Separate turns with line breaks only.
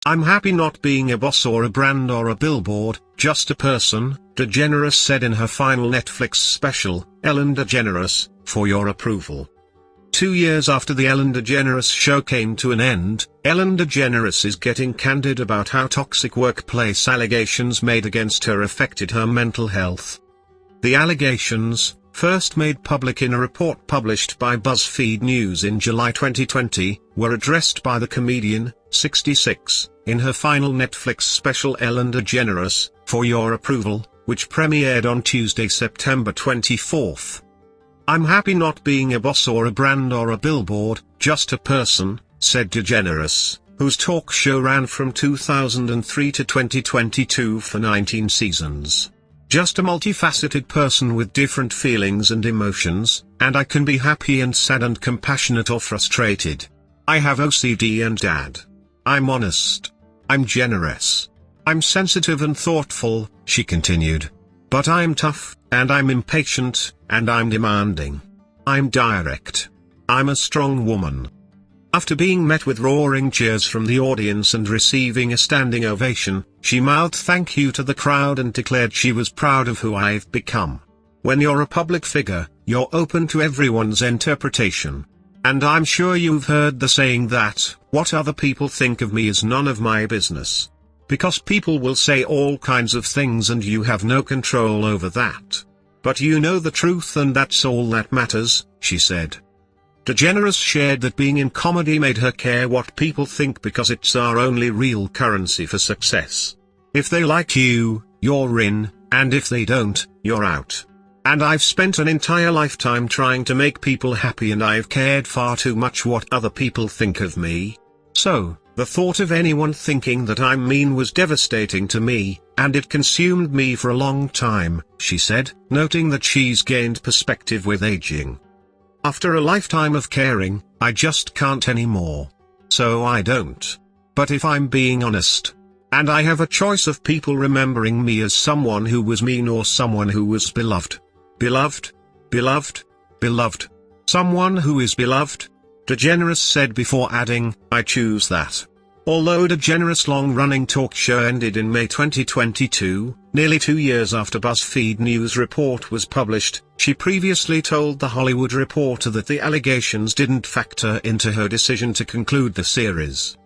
I'm happy not being a boss or a brand or a billboard, just a person, DeGeneres said in her final Netflix special, Ellen DeGeneres, for your approval. 2 years after the Ellen DeGeneres show came to an end, Ellen DeGeneres is getting candid about how toxic workplace allegations made against her affected her mental health. The allegations, first made public in a report published by BuzzFeed News in July 2020, were addressed by the comedian, 66, in her final Netflix special Ellen DeGeneres, for your approval, which premiered on Tuesday, September 24. I'm happy not being a boss or a brand or a billboard, just a person, said DeGeneres, whose talk show ran from 2003 to 2022 for 19 seasons. Just a multifaceted person with different feelings and emotions, and I can be happy and sad and compassionate or frustrated. I have OCD and dad. I'm honest. I'm generous. I'm sensitive and thoughtful, she continued. But I'm tough, and I'm impatient, and I'm demanding. I'm direct. I'm a strong woman. After being met with roaring cheers from the audience and receiving a standing ovation, she mouthed thank you to the crowd and declared she was proud of who I've become. When you're a public figure, you're open to everyone's interpretation. And I'm sure you've heard the saying that, what other people think of me is none of my business. Because people will say all kinds of things and you have no control over that. But you know the truth and that's all that matters, she said. DeGeneres shared that being in comedy made her care what people think because it's our only real currency for success. If they like you, you're in, and if they don't, you're out. And I've spent an entire lifetime trying to make people happy and I've cared far too much what other people think of me. So, the thought of anyone thinking that I'm mean was devastating to me, and it consumed me for a long time, she said, noting that she's gained perspective with aging. After a lifetime of caring, I just can't anymore. So I don't. But if I'm being honest, and I have a choice of people remembering me as someone who was mean or someone who was beloved. Beloved, beloved, beloved. Someone who is beloved, DeGeneres said before adding, I choose that. Although DeGeneres' long-running talk show ended in May 2022, nearly 2 years after BuzzFeed News report was published, she previously told The Hollywood Reporter that the allegations didn't factor into her decision to conclude the series.